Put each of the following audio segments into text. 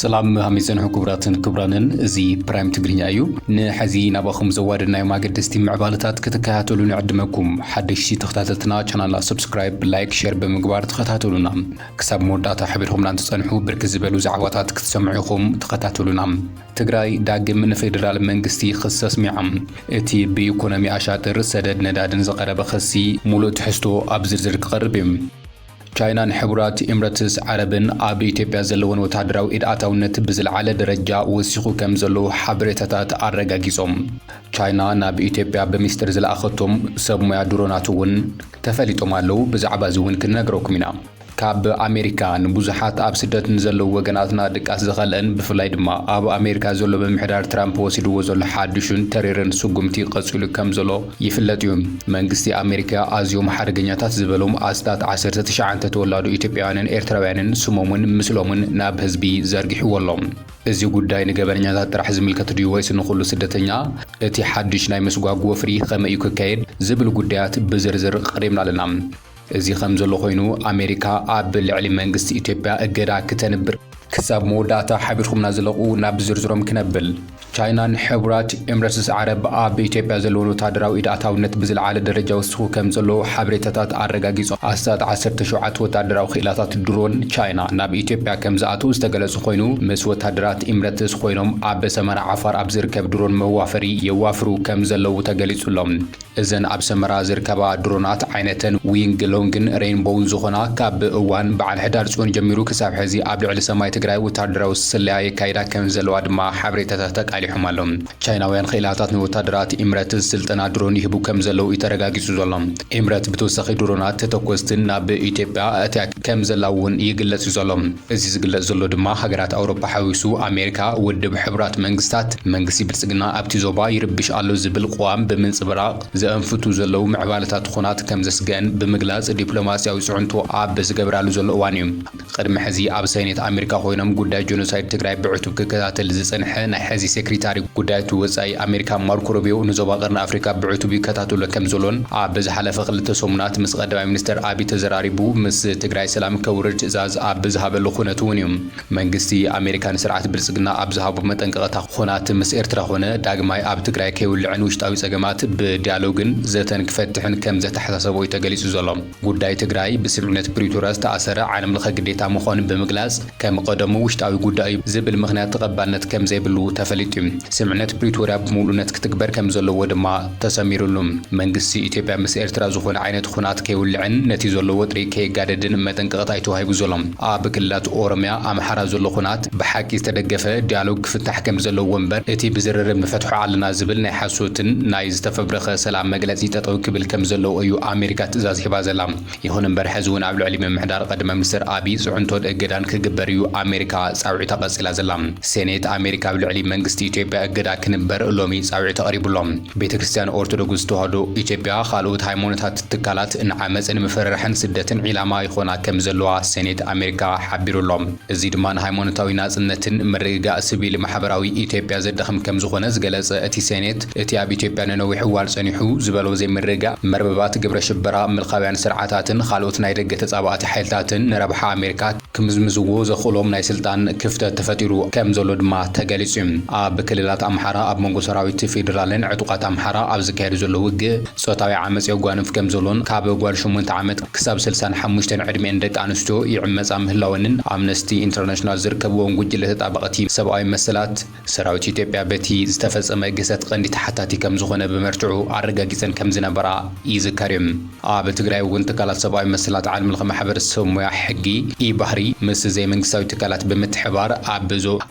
سلام هميزن حكومراتن كبرانن زي برايم تجرينيا أيو نحزي نباخم زوارنا يوم عقد دستي معبالتات كتكهاتولون عدمكم حدش تختاتتنا channel سبسكرايب لايك شير بمقبار تختاتولونا كسب موداتا حبيرهم لان تصنحو بركز بلو زعواتات كتسمعيكم تختاتولونا تجراي داقم من فيدرال منغستي خصص ميعم اتي بيكونامي اشاتر سدد ندادن زقرب خسي مولو تحستو ابزرزر قربم ቻይናን ሕብራት ኤምሬትስ ዓረብን ኣብ ኢትዮጵያ ዘለውን ወታደራዊ ኢድኣታውነት ብዝለዓለ ደረጃ ወሲኹ ከም ዘሎ ሓበሬታታት ኣረጋጊጾም ቻይና ናብ ኢትዮጵያ በሚስጥር ዝለኣኸቶም ሰብ ሞያ ድሮናት እውን ተፈሊጦም ኣለው ብዛዕባ እዚ እውን ክንነግረኩም ኢና ካብ ኣሜሪካ ንብዙሓት ኣብ ስደት ንዘለዉ ወገናትና ድቃስ ዝኸልአን ብፍላይ ድማ ኣብ ኣሜሪካ ዘሎ ብምሕዳር ትራምፕ ወሲድዎ ዘሎ ሓድሹን ተሪርን ስጉምቲ ቀፂሉ ከም ዘሎ ይፍለጥ እዩ መንግስቲ ኣሜሪካ ኣዝዮም ሓደገኛታት ዝበሎም ኣስታት 19 ተወላዱ ኢትዮጵያውያንን ኤርትራውያንን ስሞምን ምስሎምን ናብ ህዝቢ ዘርጊሕዎሎም እዚ ጉዳይ ንገበነኛታት ጥራሕ ዝምልከት ድዩ ወይስ ንኹሉ ስደተኛ እቲ ሓድሽ ናይ መስጓግ ወፍሪ ከመይ እዩ ክካየድ ዝብል ጉዳያት ብዝርዝር ቀሪብና ኣለና እዚ ከም ዘሎ ኮይኑ ኣሜሪካ ኣብ ልዕሊ መንግስቲ ኢትዮጵያ እገዳ ከተንብር ክሳብ መወዳእታ ሓቢርኩምና ዘለቁ ናብ ዝርዝሮም ክነብል ቻይናን ሕብራት ኤምሬትስ ዓረብ ኣብ ኢትዮጵያ ዘለውን ወታደራዊ ኢድኣታውነት ብዝለዓለ ደረጃ ወሲኹ ከም ዘሎ ሓበሬታታት ኣረጋጊጾም ኣስታት 17 ወታደራዊ ክእላታት ድሮን ቻይና ናብ ኢትዮጵያ ከም ዝኣትዉ ዝተገለጹ ኮይኑ ምስ ወታደራት ኤምሬትስ ኮይኖም ኣብ ሰመራ ዓፋር ኣብ ዝርከብ ድሮን መዋፈሪ የዋፍሩ ከም ዘለዉ ተገሊጹሎም እዘን ኣብ ሰመራ ዝርከባ ድሮናት ዓይነተን ዊንግ ሎንግን ሬይንቦውን ዝኾና ካብ እዋን በዓል ሕዳር ጽዮን ጀሚሩ ክሳብ ሕዚ ኣብ ልዕሊ ሰማይ ትግራይ ወታደራዊ ስለያ የካይዳ ከም ዘለዋ ድማ ሓበሬታታት ተቃሊሖም ኣሎም ቻይናውያን ክእላታት ንወታደራት ኤምሬትስ ስልጠና ድሮን ይህቡ ከም ዘለዉ ተረጋጊጹ ዘሎ ኤምሬት ብተወሳኺ ድሮናት ተተኮስትን ናብ ኢትዮጵያ ኣትያ ከም ዘላውን ይግለጽ ዘሎ እዚ ዝግለጽ ዘሎ ድማ ሃገራት ኣውሮፓ ሓዊሱ ኣሜሪካ ውድብ ሕብራት መንግስታት መንግስቲ ብልጽግና ኣብቲ ዞባ ይርብሽ ኣሎ ዝብል ቋም ብምንጽብራቕ ዘንፍቱ ዘለው ምዕባለታት ኹናት ከም ዘስገን ብምግላጽ ዲፕሎማሲያዊ ጽዕንቶ ኣብ ዝገብራሉ ዘሎ እዋን እዩ ቅድሚ ሕዚ ኣብ ሰኔት ኣሜሪካ ኮይኖም ጉዳይ ጆኖሳይድ ትግራይ ብዕቱብ ክከታተል ዝጸንሐ ናይ ሕዚ ሴክሬታሪ ጉዳያት ወጻኢ ኣሜሪካ ማርኮ ሩቢዮ ንዞባ ቀርኒ ኣፍሪካ ብዕቱብ ይከታተሉ ከም ዘሎን ኣብ ዝሓለፈ ክልተ ሰሙናት ምስ ቀዳማይ ሚኒስትር አብይ ተዘራሪቡ ምስ ትግራይ ሰላም ከውርድ ትእዛዝ ኣብ ዝሃበሉ ኩነት እውን እዩ መንግስቲ ኣሜሪካን ስርዓት ብልጽግና ኣብ ዝሃቦ መጠንቀቕታ ኹናት ምስ ኤርትራ ኾነ ዳግማይ ኣብ ትግራይ ከይውልዕን ውሽጣዊ ጸገማት ብዲያሎግን ዘተን ክፈትሕን ከም ዘተሓሳሰቦ ተገሊጹ ዘሎ ጉዳይ ትግራይ ብስምምነት ፕሪቶሪያ ዝተኣሰረ ዓለም ለኸ ግዴታ ምዃኑ ብምግላጽ ከም ቀደሙ ውሽጣዊ ጉዳይ ዝብል ምኽንያት ተቐባልነት ከም ዘይብሉ ተፈሊጡ ስምምነት ፕሪቶሪያ ብሙሉነት ክትግበር ከም ዘለዎ ድማ ተሰሚሩሉ መንግስቲ ኢትዮጵያ ምስ ኤርትራ ዝኾነ ዓይነት ኹናት ከይውልዕን ነቲ ዘሎ ወጥሪ ከይጋደድን መጠንቀቕታ ይተዋሂቡ ዘሎ ኣብ ክልላት ኦሮሚያ ኣምሓራ ዘሎ ኹናት ብሓቂ ዝተደገፈ ዲያሎግ ክፍታሕ ከም ዘለዎ እምበር እቲ ብዝርርብ ንፈትሖ ኣለና ዝብል ናይ ሓሶትን ናይ ዝተፈብረኸ ሰላም መግለጺ ጠጠው ክብል ከም ዘሎ እዩ ኣሜሪካ ትእዛዝ ሂባ ዘላ ይኹን እምበር ሕዚ እውን ኣብ ልዕሊ ምምሕዳር ቀዳማይ ሚኒስትር አብይ ጽዕንቶ እገዳን ክግበር እዩ ኣሜሪካ ጻውዒታ ቀጺላ ዘላ ሴኔት ኣሜሪካ ኣብ ልዕሊ መንግስቲ ኢትዮጵያ እገዳ ክንበር ሎሚ ጻውዒታ ቀሪቡሎም ቤተክርስትያን ኦርቶዶክስ ተዋህዶ ኢትዮጵያ ካልኦት ሃይማኖታት ትካላት ንዓመፅን ምፍርራሕን ስደትን ዒላማ ይኾና ከም ዘለዋ ሴኔት ኣሜሪካ ሓቢሩሎም እዚ ድማ ንሃይማኖታዊ ናጽነትን ምርግጋእ ሲቪል ማሕበራዊ ኢትዮጵያ ዘደኽም ከም ዝኾነ ዝገለጸ እቲ ሴኔት እቲ ኣብ ኢትዮጵያ ነዊሕ እዋን ጸኒሑ ዝበሎ ዘይምርግጋእ መርበባት ግብረ ሽበራ ምልኻውያን ስርዓታትን ካልኦት ናይ ደገ ተጻባእቲ ሓይልታትን ንረብሓ ኣሜሪካ ክምዝምዝዎ ዘኽእሎም ናይ ስልጣን ክፍተት ተፈጢሩ ከም ዘሎ ድማ ተገሊጹ ኣብ ክልላት ኣምሓራ ኣብ መንጎ ሰራዊት ፌደራልን ዕጡቃት ኣምሓራ ኣብ ዝካየዱ ዘሎ ውግእ ጾታዊ ዓመጽ የጓንፍ ከም ዘሎን ካብ ጓል 8 ዓመት ክሳብ 65 ዕድሜን ደቂ ኣንስትዮ ይዕመጻ ምህላወንን ኣምነስቲ ኢንተርናሽናል ዝርከብዎም ጉጅለ ተጣበቕቲ ሰብኣዊ መሰላት ሰራዊት ኢትዮጵያ በቲ ዝተፈጸመ ግሰት ቀንዲ ተሓታቲ ከም ዝኾነ ብመርትዑ ኣረጋጊጸን ከም ዝነበራ ይዝከር ኣብ ትግራይ እውን ትካላት ሰብኣዊ መሰላት ዓለም ለኸ ማሕበረሰብ ሞያ ሕጊ ኢባህሪ ምስ ዘይመንግስታዊ ትካላት ብምትሕባር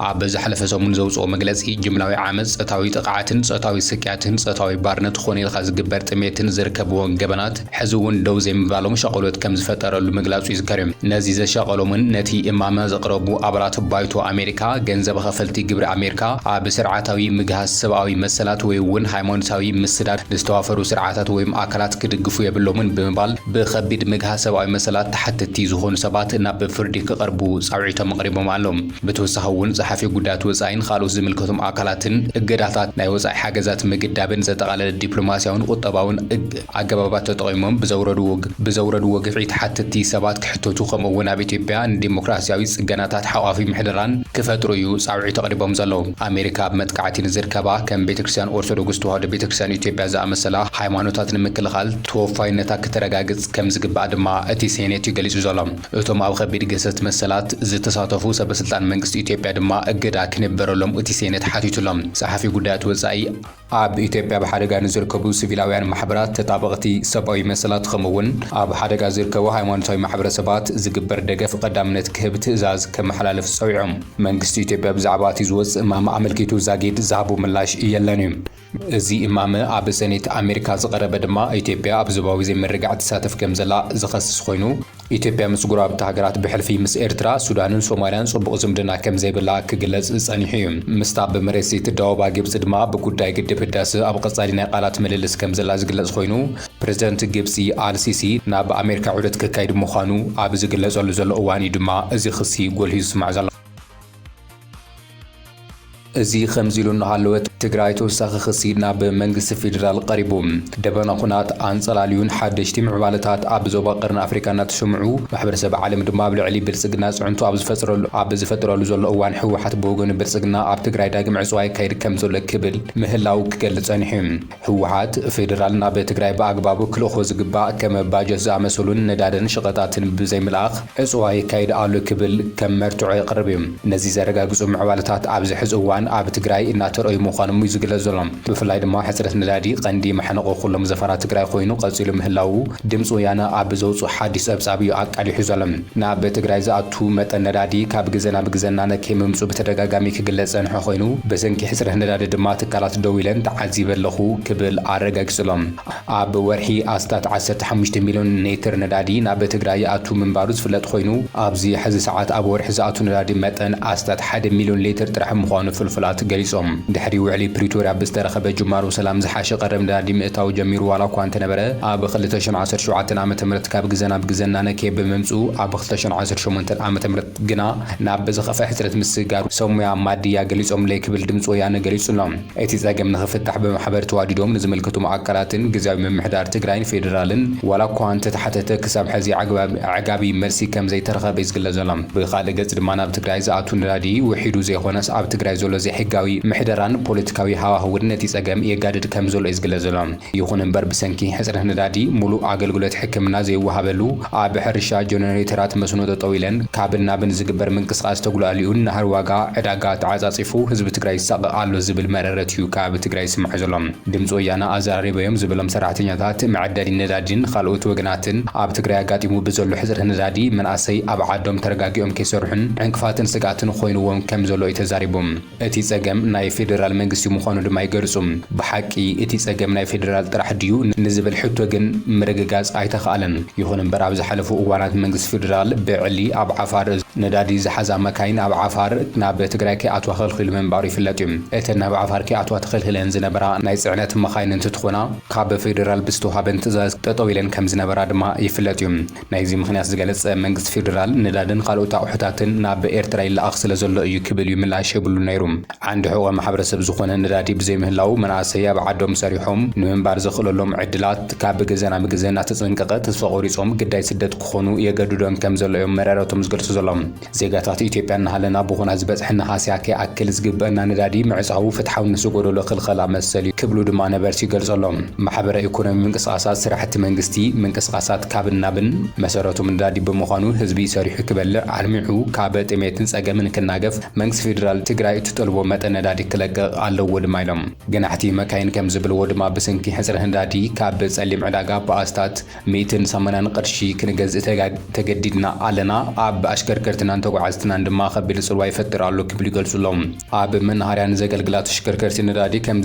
ኣብ ዝሓለፈ ሰሙን ዘውፅኦ መግለጺ ጅምላዊ ዓመጽ ጾታዊ ጥቃዓትን ጾታዊ ስቅያትን ጾታዊ ባርነት ኾነ ኢልካ ዝግበር ጥሜትን ዝርከብዎም ገበናት ሕዚ እውን ደው ዘይምባሎም ሸቐሎት ከም ዝፈጠረሉ ምግላጹ ይዝከር ነዚ ዘሸቐሎምን ነቲ እማመ ዘቕረቡ ኣባላት ባይቶ ኣሜሪካ ገንዘብ ኸፈልቲ ግብሪ ኣሜሪካ ኣብ ስርዓታዊ ምግሃስ ሰብኣዊ መሰላት ወይ እውን ሃይማኖታዊ ምስዳድ ዝተዋፈሩ ስርዓታት ወይ ኣካላት ክድግፉ የብሎምን ብምባል ብኸቢድ ምግሃስ ሰብኣዊ መሰላት ተሓተቲ ዝኾኑ ሰባት ናብ ፍርዲ ክቐርቡ ጻውዒቶም ኣቕሪቦም ኣሎም ብተወሳኺ እውን ጸሓፊ ጉዳያት ወጻኢን ካልኦት ዝምልከቶም ኣካላትን እገዳታት ናይ ወጻኢ ሓገዛት ምግዳብን ዘጠቓለለ ዲፕሎማስያውን ቁጠባውን ኣገባባት ተጠቒሞም ብዘውረድዎ ግፍዒት ሓተቲ ሰባት ክሕተቱ ከምኡውን ኣብ ኢትዮጵያ ንዲሞክራስያዊ ጽገናታት ሓዋፊ ምሕደራን ክፈጥሩ እዩ ጻውዒት ተቐሪቦም ዘለዉ። ኣሜሪካ ኣብ መጥቃዕቲ ንዝርከባ ከም ቤተክርስትያን ኦርቶዶክስ ተዋህዶ ቤተክርስትያን ኢትዮጵያ ዝኣመሰላ ሃይማኖታት ንምክልኻል ተወፋይነታ ክትረጋግጽ ከም ዝግባእ ድማ እቲ ሴኔት ይገሊጹ ዘሎ። እቶም ኣብ ከቢድ ገሰት መሰላት ዝተሳተፉ ሰበስልጣን መንግስቲ ኢትዮጵያ ድማ እገዳ ክነበረሎም እቲ ሴኔት ሓቲቱሎም። ጸሓፊ ጉዳያት ወጻኢ ኣብ ኢትዮጵያ ብሓደጋ ንዝርከቡ ሲቪላውያን ማሕበራት ተጣበቕቲ ሰብኣዊ መሰላት ከምኡውን ኣብ ሓደጋ ዝርከቡ ሃይማኖታዊ ማሕበረሰባት ዝግበር ደገፍ ቀዳምነት ክህብ ትእዛዝ ከመሓላለፍ ጸዊዖም። መንግስቲ ኢትዮጵያ ብዛዕባ እቲ ዝወፅእ እማመ ኣመልኪቱ ዛጊድ ዝሃቦ ምላሽ የለን እዩ። እዚ እማመ ኣብ ሴኔት ኣሜሪካ ዝቐረበ ድማ ኢትዮጵያ ኣብ ዞባዊ ዘይምርጋዕ ትሳተፍ ከም ዘላ ዝኸስስ ኮይኑ ኢትዮጵያ ምስ ጉራብቲ ሃገራት ብሕልፊ ምስ ኤርትራ፣ ሱዳንን ሶማልያን ጽቡቕ ዝምድና ከም ዘይብላ ክግለጽ ጸኒሑ እዩ። ምስታ ብመሬት ዘይትደዋወባ ግብፂ ድማ ብጉዳይ ግድብ ህዳሴ ኣብ ቀጻሊ ናይ ቃላት ምልልስ ከም ዘላ ዝግለጽ ኮይኑ ፕሬዚደንት ግብፂ አልሲሲ ናብ ኣሜሪካ ዑደት ክካይድ ምዃኑ ኣብ ዝግለጸሉ ዘሎ እዋን እዩ ድማ እዚ ክሲ ጎልሂ ዝስማዕ ዘሎ። እዚ ከምዚ ኢሉ እናሃለወት ትግራይ ተወሳኺ ክሲ ናብ መንግስቲ ፌደራል ቀሪቡ ደበና ኩናት ኣንጸላልዩን ሓደሽቲ ምዕባለታት ኣብ ዞባ ቀርኒ ኣፍሪካ እናተሰምዑ ማሕበረሰብ ዓለም ድማ ብልዕሊ ብልጽግና ጽዕንቱ ኣብ ዝፈጥረሉ ዘሎ እዋን ህወሓት ብወገኑ ብልጽግና ኣብ ትግራይ ዳግም ዕፅዋይ ካይድ ከም ዘሎ ክብል ምህላው ክገልጽ ጸኒሑ። ህወሓት ፌደራል ናብ ትግራይ ብኣግባቡ ክልእኾ ዝግባእ ከም ባጀት ዝኣመሰሉን ነዳድን ሸቐጣትን ብዘይምልኣኽ ዕፅዋይ ካይድ ኣሎ ክብል ከም መርትዖ የቕርብ እዩ። ነዚ ዘረጋግጹ ምዕባለታት ኣብዚ ሕዚ እዋን ኣብ ትግራይ እናተረኣዩ ምዃኖም እዩ ዝግለጽ ዘሎ። ብፍላይ ድማ ሕፅረት ነዳዲ ቀንዲ መሕነቆ ኩሎም ዘፈራት ትግራይ ኮይኑ ቀፂሉ ምህላው ድምፂ ወያነ ኣብ ዘውፅኡ ሓዲስ ጸብጻብ እዩ ኣቃሊሑ ዘሎ። ናብ ትግራይ ዝኣቱ መጠን ነዳዲ ካብ ግዜ ናብ ግዜ እናነከየ ምምፁ ብተደጋጋሚ ክግለጽ ጸንሖ ኮይኑ ብሰንኪ ሕፅረት ነዳዲ ድማ ትካላት ደው ኢለን ተዓዚበ ኣለኹ ክብል ኣረጋጊጹሎም። ኣብ ወርሒ ኣስታት 15 ሚልዮን ሊትር ነዳዲ ናብ ትግራይ ይኣቱ ምንባሩ ዝፍለጥ ኮይኑ ኣብዚ ሕዚ ሰዓት ኣብ ወርሒ ዝኣቱ ነዳዲ መጠን ኣስታት 1 ሚልዮን ሊትር ጥራሕ ምዃኑ ፍልፍላት ገሊጾም። ድሕሪ ውዕሊ ፕሪቶሪያ ብዝተረኸበ ጅማሮ ሰላም ዝሓሸ ቀረብ ነዳዲ ምእታው ጀሚሩ ዋላ እኳ እንተነበረ ኣብ 2017 ዓ.ም ካብ ግዜ ናብ ግዜ እናነከየ ብምምፁ ኣብ 2018 ዓ.ም ግና ናብ ዝኸፍአ ሕፅረት ምስጋሩ ሰሙያ ማድያ ገሊጾም ለይ ክብል ድምፂ ወያነ ገሊጹሎም። እቲ ጸገም ንኽፍታሕ ብማሕበር ተዋዲዶም ንዝምልከቱ ኣካላትን ግዜያዊ ምምሕዳር ትግራይን ፌደራልን ዋላ እኳ እንተተሓተተ ክሳብ ሕዚ ዓጋቢ መልሲ ከም ዘይተረኸበ ይዝግለጽ ዘሎ። ብኻልእ ገጽ ድማ ናብ ትግራይ ዝኣቱ ነዳዲ ውሒዱ ዘይኾነስ ኣብ ትግራይ ዘሎ ዘይሕጋዊ ምሕደራን ፖለቲካዊ ሃዋህውን ነቲ ጸገም የጋድድ ከም ዘሎ ይዝግለጽ ዘሎ። ይኹን እምበር ብሰንኪ ሕፅረት ነዳዲ ሙሉእ ኣገልግሎት ሕክምና ዘይወሃበሉ ኣብ ሕርሻ ጀነሬተራት መስኖ ጠጠው ኢለን ካብን ናብን ዝግበር ምንቅስቓስ ተጉላልዩን ናህር ዋጋ ዕዳጋ ተዓጻጺፉ ህዝቢ ትግራይ ይሳቀቕ ኣሎ ዝብል መረረት እዩ ካብ ትግራይ ይስማዕ ዘሎ። ድምፂ ወያነ ኣዘራሪቦም ዝብሎም ሰራሕተኛታት መዐደሊ ነዳዲን ካልኦት ወገናትን ኣብ ትግራይ ኣጋጢሙ ብዘሎ ሕፅረት ነዳዲ መናእሰይ ኣብ ዓዶም ተረጋጊኦም ከይሰርሑን ዕንቅፋትን ስጋትን ኮይኑዎም ከም ዘሎ እዩ ተዛሪቦም። እቲ ጸገም ናይ ፌደራል መንግስቲ ምዃኑ ድማ ይገልጹም። ብሓቂ እቲ ጸገም ናይ ፌደራል ጥራሕ ድዩ ንዝብል ሕቶ ግን ምርግጋጽ ኣይተኸኣለን። ይኹን እምበር ኣብ ዝሓለፉ እዋናት መንግስቲ ፌደራል ብዕሊ ኣብ ዓፋር ነዳዲ ዝሓዛ መካይን ኣብ ዓፋር ናብ ትግራይ ከይኣትዋ ከልኺሉ ምንባሩ ይፍለጥ እዩ። እተን ናብ ዓፋር ከይኣትዋ ተኸልኺለን ዝነበራ ናይ ጽዕነት መካይን እንትትኾና ካብ ፌደራል ብዝተዋሃበን ትእዛዝ ጠጠው ኢለን ከም ዝነበራ ድማ ይፍለጥ እዩ። ናይዚ ምክንያት ዝገለጸ መንግስቲ ፌደራል ነዳድን ካልኦት ኣቑሑታትን ናብ ኤርትራ ይለኣኽ ስለ ዘሎ እዩ ክብል እዩ ምላሽ የብሉ ነይሩ። ዓንዲ ሕቆ ማሕበረሰብ ዝኾነ ነዳዲ ብዘይምህላው መናእሰይ ኣብ ዓዶም ሰሪሖም ንምንባር ዘኽእለሎም ዕድላት ካብ ግዜ ናብ ግዜ እናተጸንቀቐ ተስፋ ቆሪጾም ግዳይ ስደት ክኾኑ የገድዶም ከም ዘሎ እዮም መረረቶም ዝገልጹ ዘሎም። ዜጋታት ኢትዮጵያ እናሃለና ብኹና ዝበፅሕና ሃስያ ከይኣክል ዝግበአና ነዳዲ ምዕፃው ፍትሓውነት ዝጎደሎ ክልኸላ መሰል እዩ ክብሉ ድማ ነበርቲ ይገልጸሎም። ማሕበረ ኢኮኖሚ ምንቅስቓሳት ስራሕቲ መንግስቲ ምንቅስቓሳት ካብን ናብን መሰረቶም ነዳዲ ብምዃኑ ህዝቢ ሰሪሑ ክበልዕ ኣልሚዑ ካብ ጥሜትን ጸገምን ክናገፍ መንግስቲ ፌደራል ትግራይ እትጠልቦ መጠን ነዳዲ ክለቅቕ ኣለዎ ድማ ኢሎም። ገናሕቲ መካይን ከም ዝብልዎ ድማ ብሰንኪ ሕፅረት ነዳዲ ካብ ጸሊም ዕዳጋ ብኣስታት 180 ቅርሺ ክንገዝእ ተገዲድና ኣለና። ኣብ ኣሽከርከርትናን ተጓዓዝትናን ድማ ከቢድ ጽልዋ ይፈጥር ኣሎ ክብሉ ይገልጹሎም። ኣብ መናሃርያን ዘገልግላ ተሽከርከርቲ ነዳዲ ከም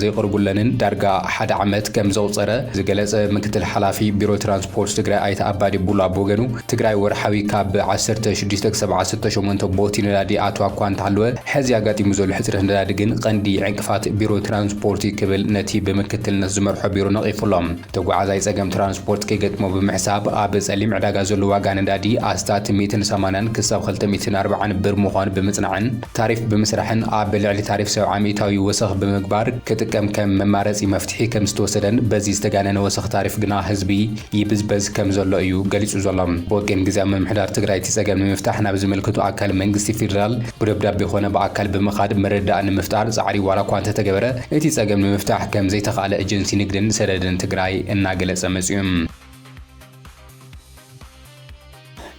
ዘይቀርቡለንን ዳርጋ 1 ዓመት ከም ዘውፀረ ዝገለጸ ምክትል ሓላፊ ቢሮ ትራንስፖርት ትግራይ ኣይተ ኣባዲ ቡላ ብወገኑ ትግራይ ወርሓዊ ካብ 16 ክሳብ 18 ቦቲ ነዳዲ ኣቶ እኳ እንተሃለወ ሕዚ ኣጋጢሙ ዘሎ ሕፅረት ነዳዲ ግን ቀንዲ ዕንቅፋት ቢሮ ትራንስፖርት ክብል ነቲ ብምክትልነት ዝመርሖ ቢሮ ነቒፉሎም ተጓዓዛይ ጸገም ትራንስፖርት ከይገጥሞ ብምሕሳብ ኣብ ጸሊም ዕዳጋ ዘሎ ዋጋ ነዳዲ ኣስታት 180 ክሳብ 240 ብር ምዃኑ ብምጽናዕን ታሪፍ ብምስራሕን ኣብ ልዕሊ ታሪፍ 70 ዓመታዊ ወሰኽ ብምግባር ክጥቀም ከም መማረጺ መፍትሒ ከም ዝተወሰደን በዚ ዝተጋነነ ወሰኽ ታሪፍ ግና ህዝቢ ይብዝበዝ ከም ዘሎ እዩ ገሊጹ ዘሎ ወገን ግዝያዊ ምምሕዳር ትግራይ ጸገም ንምፍታሕ ናብ ዝምልክቱ ኣካል መንግስቲ ፌደራል ብደብዳቤ ኾነ ብኣካል ብምኻድ መረዳእ ንምፍጣር ጻዕሪ ዋላ እኳ እንተተገበረ እቲ ጸገም ንምፍታሕ ከም ዘይተኻለ ኤጀንሲ ንግድን ሰደድን ትግራይ እናገለጸ መጽዩ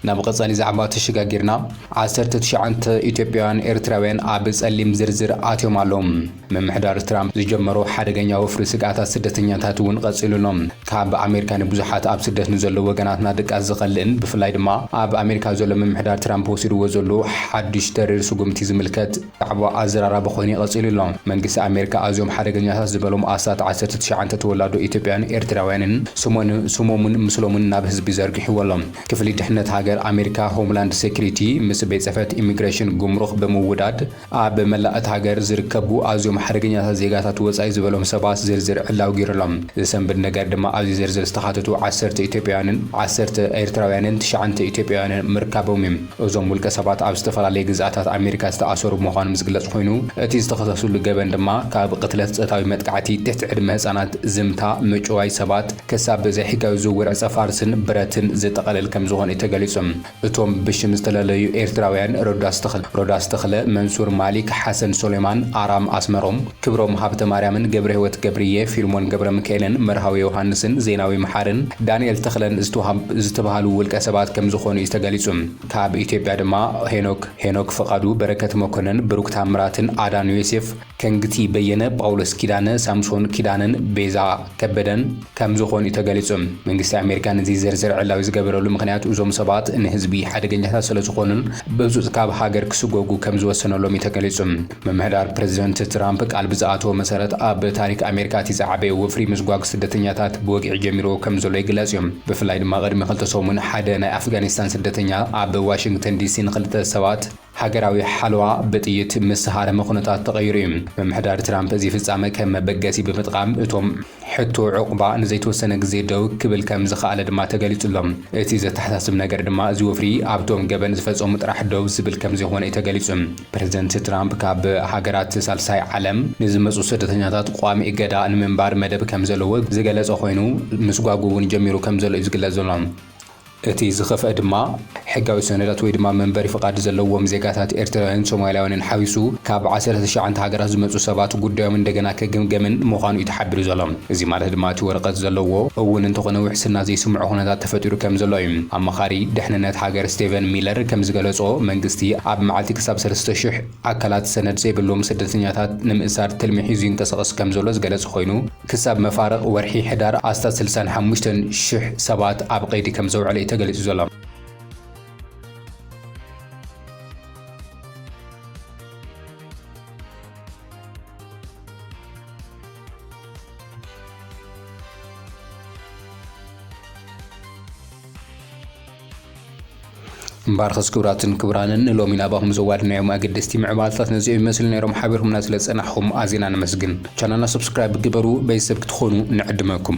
ናብ ቀጻሊ ዛዕባ ተሸጋጊርና 19 ኢትዮጵያውያን ኤርትራውያን ኣብ ጸሊም ዝርዝር ኣትዮም ኣሎም ምምሕዳር ትራምፕ ዝጀመሮ ሓደገኛ ወፍሪ ስጋታት ስደተኛታት እውን ቀጺሉሎም ካብ ኣሜሪካ ንብዙሓት ኣብ ስደት ንዘለዉ ወገናትና ድቃስ ዝኸልእን ብፍላይ ድማ ኣብ ኣሜሪካ ዘሎ ምምሕዳር ትራምፕ ወሲድዎ ዘሎ ሓድሽ ተሪር ስጉምቲ ዝምልከት ዛዕባ ኣዘራራቢ ኮይኑ ይቐጺሉሎም መንግስቲ ኣሜሪካ ኣዝዮም ሓደገኛታት ዝበሎም ኣስታት 19 ተወላዶ ኢትዮጵያውያን ኤርትራውያንን ስሞምን ምስሎምን ናብ ህዝቢ ዘርጊሕዎሎም ክፍሊ ድሕነት ኣሜሪካ ሆምላንድ ሴኩሪቲ ምስ ቤት ጽሕፈት ኢሚግሬሽን ጉምሩክ ብምውዳድ ኣብ መላእት ሃገር ዝርከቡ ኣዝዮም ሓደገኛታት ዜጋታት ወጻኢ ዝበሎም ሰባት ዝርዝር ዕላው ገይሮሎም ዝሰንብድ ነገር ድማ ኣብዚ ዝርዝር ዝተኻተቱ 10 ኢትዮጵያውያንን 10 ኤርትራውያንን 9 ኢትዮጵያውያንን ምርካቦም እዮም እዞም ውልቀ ሰባት ኣብ ዝተፈላለየ ግዛኣታት ኣሜሪካ ዝተኣሰሩ ምዃኖም ዝግለጽ ኮይኑ እቲ ዝተኸሰሱሉ ገበን ድማ ካብ ቅትለት ጾታዊ መጥቃዕቲ ትሕቲ ዕድመ ህጻናት ዝምታ ምጭዋይ ሰባት ክሳብ ዘይሕጋዊ ዝውውር ጸፋርስን ብረትን ዘጠቓልል ከም ዝኾነ ተገሊጹ እቶም ብሽም ዝተለለዩ ኤርትራውያን ሮዳስ ተኽለ መንሱር ማሊክ ሐሰን ሶሌማን አራም አስመሮም ክብሮም ሀብተ ማርያምን ገብረ ህይወት ገብርዬ ፊልሞን ገብረ ሚካኤልን መርሃዊ ዮሐንስን ዜናዊ መሓርን ዳንኤል ተኽለን ዝተባሃሉ ውልቀ ሰባት ከም ዝኾኑ ተገሊጹ ካብ ኢትዮጵያ ድማ ሄኖክ ፈቃዱ በረከት መኮነን ብሩክ ታምራትን አዳን ዮሴፍ ከንግቲ በየነ ጳውሎስ ኪዳነ ሳምሶን ኪዳነን ቤዛ ከበደን ከም ዝኾኑ ተገሊጹ መንግስቲ ኣሜሪካን እዚ ዝርዝር ዕላዊ ዝገበረሉ ምክንያት እዞም ሰባት ንህዝቢ ሓደገኛታት ስለ ዝኾኑን በብዙ ካብ ሃገር ክስጎጉ ከም ዝወሰነሎም ተገሊጹ መምሕዳር ፕሬዚደንት ትራምፕ ቃል ብዝኣተዎ መሰረት ኣብ ታሪክ ኣሜሪካ እቲ ዝዓበየ ወፍሪ ምዝጓግ ስደተኛታት ብወግዒ ጀሚሮ ከም ዘሎ ይግለጽ እዮም ብፍላይ ድማ ቅድሚ 2 ሰሙን ሓደ ናይ ኣፍጋኒስታን ስደተኛ ኣብ ዋሽንግተን ዲሲ ንኽልተ ሰባት ሃገራዊ ሓልዋ በጥይት ምስ ሃረመ ኩነታት ተቐይሩ እዩ መምሕዳር ትራምፕ እዚ ፍጻመ ከም መበገሲ ብምጥቃም እቶም ሕቶ ዕቁባ ንዘይተወሰነ ግዜ ደው ክብል ከም ዝኽኣለ ድማ ተገሊጹሎም እቲ ዘተሓሳስብ ነገር ድማ እዚ ወፍሪ ኣብቶም ገበን ዝፈጸሙ ጥራሕ ደው ዝብል ከም ዘይኾነ ተገሊጹ ፕሬዚደንት ትራምፕ ካብ ሃገራት ሳልሳይ ዓለም ንዝመጹ ስደተኛታት ቋሚ እገዳ ንምንባር መደብ ከም ዘለዎ ዝገለጸ ኮይኑ ምስጓጉ እውን ጀሚሩ ከም ዘሎ ዝግለጽ ዘሎ እቲ ዝኸፍአ ድማ ሕጋዊ ሰነዳት ወይ ድማ መንበሪ ፍቃድ ዘለዎም ዜጋታት ኤርትራውያን ሶማልያውያንን ሓዊሱ ካብ 19 ሃገራት ዝመጹ ሰባት ጉዳዮም እንደገና ከገምገምን ምዃኑ ተሓቢሩ ዘሎ እዚ ማለት ድማ እቲ ወረቐት ዘለዎ እውን እንተኾነ ውሕስና ዘይስምዑ ኩነታት ተፈጢሩ ከም ዘሎ እዩ ኣማኻሪ ድሕንነት ሃገር ስቴቨን ሚለር ከም ዝገለጾ መንግስቲ ኣብ መዓልቲ ክሳብ 3000 ኣካላት ሰነድ ዘይብሎም ስደተኛታት ንምእሳር ትልሚ ሒዙ ይንቀሳቐስ ከም ዘሎ ዝገለጸ ኮይኑ ክሳብ መፋረቕ ወርሒ ሕዳር ኣስታት 65000 ሰባት ኣብ ቀይዲ ከም ዘውዕለ ተገሊጹ ዘሎ مبارخس كبراتن كبرانن لومي ناباهم زوادنا يوم أقدستي معبالتات نزيو يمثل نيروم حابيرهم ناس لتسنحهم آزينا نمسجن. كاننا سبسكرايب قبرو بيسبك تخونو نعدمكم.